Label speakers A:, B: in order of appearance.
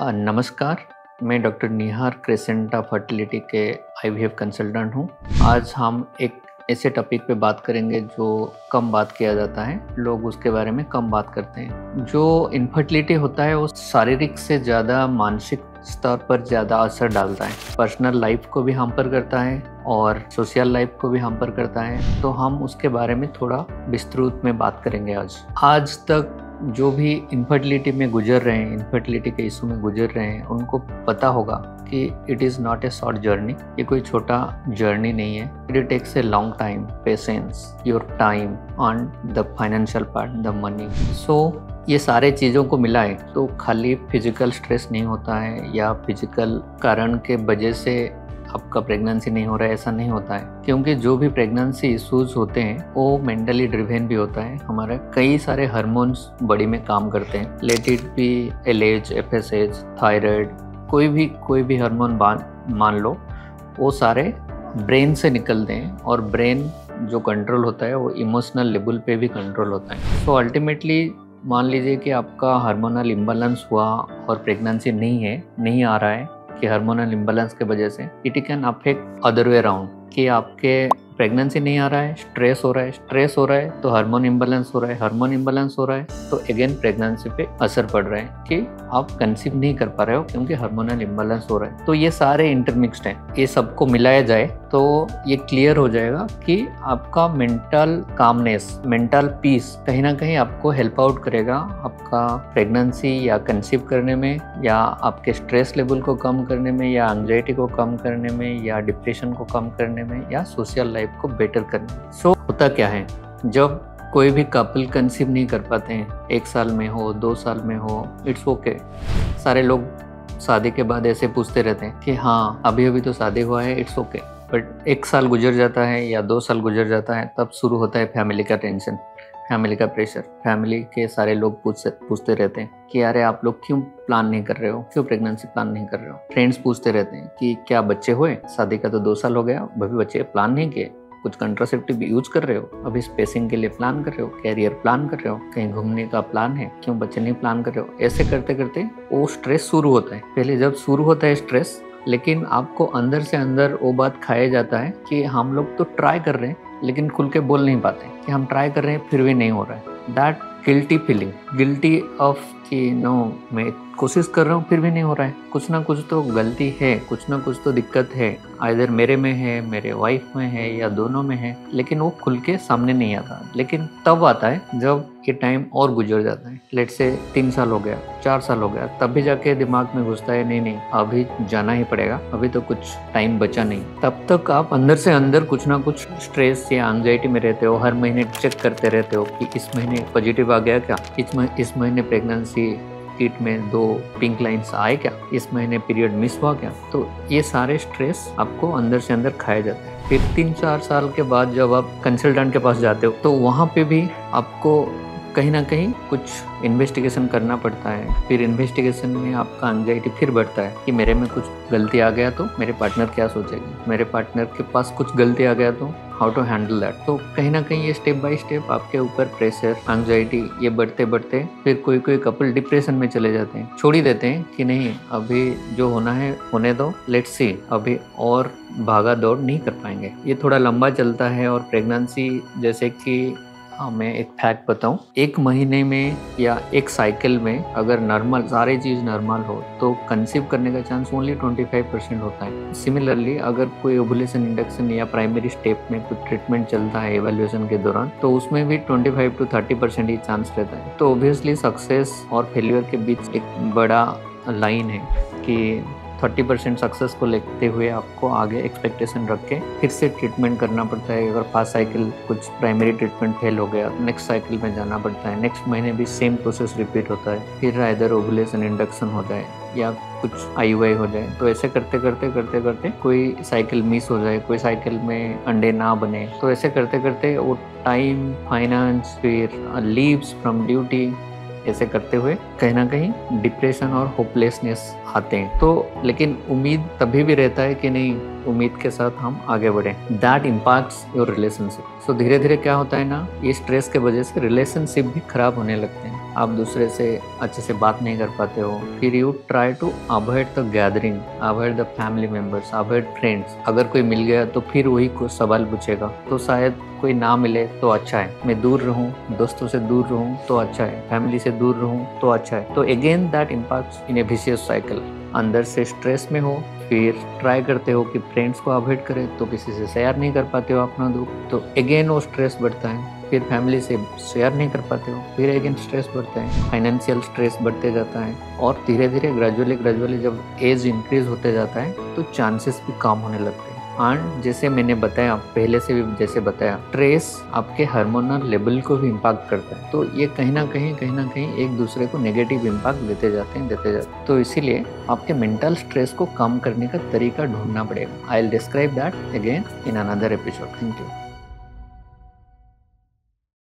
A: नमस्कार, मैं डॉक्टर निहार क्रेसेंटा फर्टिलिटी के आईवीएफ कंसल्टेंट हूँ। आज हम एक ऐसे टॉपिक पे बात करेंगे जो कम बात किया जाता है, लोग उसके बारे में कम बात करते हैं। जो इनफर्टिलिटी होता है वो शारीरिक से ज़्यादा मानसिक स्तर पर ज़्यादा असर डालता है। पर्सनल लाइफ को भी हैम्पर करता है और सोशल लाइफ को भी हैम्पर करता है। तो हम उसके बारे में थोड़ा विस्तृत में बात करेंगे आज तक जो भी इनफर्टिलिटी में गुजर रहे हैं, इनफर्टिलिटी के इशू में गुजर रहे हैं, उनको पता होगा कि it is not a short journey. ये कोई छोटा जर्नी नहीं है। It takes a long time, patience, your time and the financial part, the money. So ये सारे चीज़ों को मिलाए तो खाली फिजिकल स्ट्रेस नहीं होता है या फिजिकल कारण के वजह से आपका प्रेगनेंसी नहीं हो रहा है, ऐसा नहीं होता है। क्योंकि जो भी प्रेगनेंसी इश्यूज होते हैं वो मेंटली ड्रिवन भी होता है। हमारे कई सारे हार्मोन्स बॉडी में काम करते हैं, let it be LH, FSH, thyroid, कोई भी हार्मोन मान लो, वो सारे ब्रेन से निकलते हैं और ब्रेन जो कंट्रोल होता है वो इमोशनल लेवल पे भी कंट्रोल होता है। सो अल्टीमेटली मान लीजिए कि आपका हार्मोनल इम्बैलेंस हुआ और प्रेगनेंसी नहीं आ रहा है कि हार्मोनल इम्बैलेंस के वजह से it can affect other way around, कि आपके प्रेगनेंसी नहीं आ रहा है, स्ट्रेस हो रहा है तो हार्मोन इम्बैलेंस हो रहा है तो अगेन प्रेगनेंसी पे असर पड़ रहा है कि आप कंसीव नहीं कर पा रहे हो क्योंकि हार्मोनल इम्बैलेंस हो रहा है। तो ये सारे इंटरमिक्स्ड हैं। ये सबको मिलाया जाए तो ये क्लियर हो जाएगा कि आपका मेंटल कामनेस, मेंटल पीस कहीं ना कहीं आपको हेल्प आउट करेगा आपका प्रेगनेंसी या कंसीव करने में, या आपके स्ट्रेस लेवल को कम करने में, या एंजाइटी को कम करने में, या डिप्रेशन को कम करने में, या सोशल लाइफ को बेटर करने में। सो होता क्या है, जब कोई भी कपल कंसीव नहीं कर पाते हैं, 1 साल में हो, 2 साल में हो, इट्स ओके। सारे लोग शादी के बाद ऐसे पूछते रहते हैं कि हाँ अभी तो शादी हुआ है, इट्स ओके। बट 1 साल गुजर जाता है या 2 साल गुजर जाता है, तब शुरू होता है फैमिली का टेंशन, फैमिली का प्रेशर। फैमिली के सारे लोग पूछते रहते हैं कि अरे आप लोग क्यों प्लान नहीं कर रहे हो, क्यों प्रेगनेंसी प्लान नहीं कर रहे हो। फ्रेंड्स पूछते रहते हैं कि क्या बच्चे हुए, शादी का तो 2 साल हो गया, अभी बच्चे प्लान नहीं किए, कुछ कंट्रासेप्टिव यूज कर रहे हो, अभी स्पेसिंग के लिए प्लान कर रहे हो, कैरियर प्लान कर रहे हो, कहीं घूमने का प्लान है, क्यों बच्चे नहीं प्लान कर रहे हो। ऐसे करते करते वो स्ट्रेस शुरू होता है। पहले जब शुरू होता है स्ट्रेस, लेकिन आपको अंदर से अंदर वो बात खाया जाता है कि हम लोग तो ट्राई कर रहे हैं लेकिन खुल के बोल नहीं पाते कि हम ट्राई कर रहे हैं फिर भी नहीं हो रहा है। That guilty feeling, guilty of कि नो मैं कोशिश कर रहा हूँ फिर भी नहीं हो रहा है, कुछ ना कुछ तो गलती है, कुछ ना कुछ तो दिक्कत है, आइदर मेरे में है, मेरे वाइफ में है, या दोनों में है, लेकिन वो खुल के सामने नहीं आता। लेकिन तब आता है जब ये टाइम और गुजर जाता है, लेट से 3 साल हो गया, 4 साल हो गया, तब भी जाके दिमाग में घुसता है नहीं अभी जाना ही पड़ेगा, अभी तो कुछ टाइम बचा नहीं। तब तक आप अंदर से अंदर कुछ ना कुछ स्ट्रेस या एंजाइटी में रहते हो। हर महीने चेक करते रहते हो कि इस महीने पॉजिटिव आ गया क्या, इस महीने प्रेगनेंसी किट में 2 पिंक लाइन्स आए क्या, इस महीने पीरियड मिस हुआ क्या। तो ये सारे स्ट्रेस आपको अंदर से अंदर खाए जाते हैं। फिर 3-4 साल के बाद जब आप कंसल्टेंट के पास जाते हो तो वहाँ पे भी आपको कहीं ना कहीं कुछ इन्वेस्टिगेशन करना पड़ता है। फिर इन्वेस्टिगेशन में आपका एंजाइटी फिर बढ़ता है कि मेरे में कुछ गलती आ गया तो मेरे पार्टनर क्या सोचेगी, मेरे पार्टनर के पास कुछ गलती आ गया तो हाउ टू हैंडल दैट। तो कहीं ना कहीं ये स्टेप बाय स्टेप आपके ऊपर प्रेशर, एंजाइटी ये बढ़ते बढ़ते फिर कोई कपल डिप्रेशन में चले जाते हैं, छोड़ ही देते हैं कि नहीं अभी जो होना है होने दो, लेट्स सी, अभी और भागा दौड़ नहीं कर पाएंगे। ये थोड़ा लंबा चलता है। और प्रेगनेंसी जैसे कि मैं एक फैक्ट बताऊं, 1 महीने में या 1 साइकिल में अगर नॉर्मल सारी चीज़ नॉर्मल हो तो कंसीव करने का चांस ओनली 25% होता है। सिमिलरली अगर कोई ओवुलेशन इंडक्शन या प्राइमरी स्टेप में कुछ ट्रीटमेंट चलता है इवैल्यूएशन के दौरान, तो उसमें भी 25 to 30% ही चांस रहता है। तो ऑब्वियसली सक्सेस और फेलियर के बीच एक बड़ा लाइन है कि 30% सक्सेस को लेते हुए आपको आगे एक्सपेक्टेशन रख के फिर से ट्रीटमेंट करना पड़ता है। अगर फर्स्ट साइकिल कुछ प्राइमरी ट्रीटमेंट फेल हो गया, नेक्स्ट साइकिल में जाना पड़ता है, नेक्स्ट महीने भी सेम प्रोसेस रिपीट होता है, फिर इधर ओवुलेशन इंडक्शन हो जाए या कुछ आईयूआई हो जाए। तो ऐसे करते करते कोई साइकिल मिस हो जाए, कोई साइकिल में अंडे ना बने, तो ऐसे करते करते वो टाइम, फाइनेंस, फिर लीव्स फ्रॉम ड्यूटी, ऐसे करते हुए कहीं ना कहीं डिप्रेशन और होपलेसनेस आते हैं। तो लेकिन उम्मीद तभी भी रहता है कि नहीं उम्मीद के साथ हम आगे बढ़े। That impacts your relationship. So धीरे धीरे क्या होता है ना, ये स्ट्रेस के वजह से रिलेशनशिप भी खराब होने लगते हैं। आप दूसरे से अच्छे से बात नहीं कर पाते हो, फिर you try to avoid the gathering, avoid the family members, avoid friends. अगर कोई मिल गया तो फिर वही कुछ सवाल पूछेगा, तो शायद कोई ना मिले तो अच्छा है, मैं दूर रहूं, दोस्तों से दूर रहूं तो अच्छा है, फैमिली से दूर रहूं तो अच्छा है। तो again that impacts in A vicious cycle. अंदर से स्ट्रेस में हो, फिर ट्राई करते हो कि फ्रेंड्स को अवॉइड करें तो किसी से शेयर नहीं कर पाते हो अपना दुख, तो अगेन वो स्ट्रेस बढ़ता है। फिर फैमिली से शेयर नहीं कर पाते हो, फिर अगेन स्ट्रेस बढ़ता है, फाइनेंशियल स्ट्रेस बढ़ते जाता है, और धीरे धीरे ग्रेजुअली जब एज इंक्रीज होते जाता है तो चांसेस भी कम होने लगते हैं। एंड जैसे मैंने बताया, पहले से भी जैसे बताया, स्ट्रेस आपके हार्मोनल लेवल को भी इम्पैक्ट करता है। तो ये कहीं ना कहीं एक दूसरे को नेगेटिव इम्पैक्ट देते जाते हैं। तो इसीलिए आपके मेंटल स्ट्रेस को कम करने का तरीका ढूंढना पड़ेगा। I will describe that again in another episode. Thank you.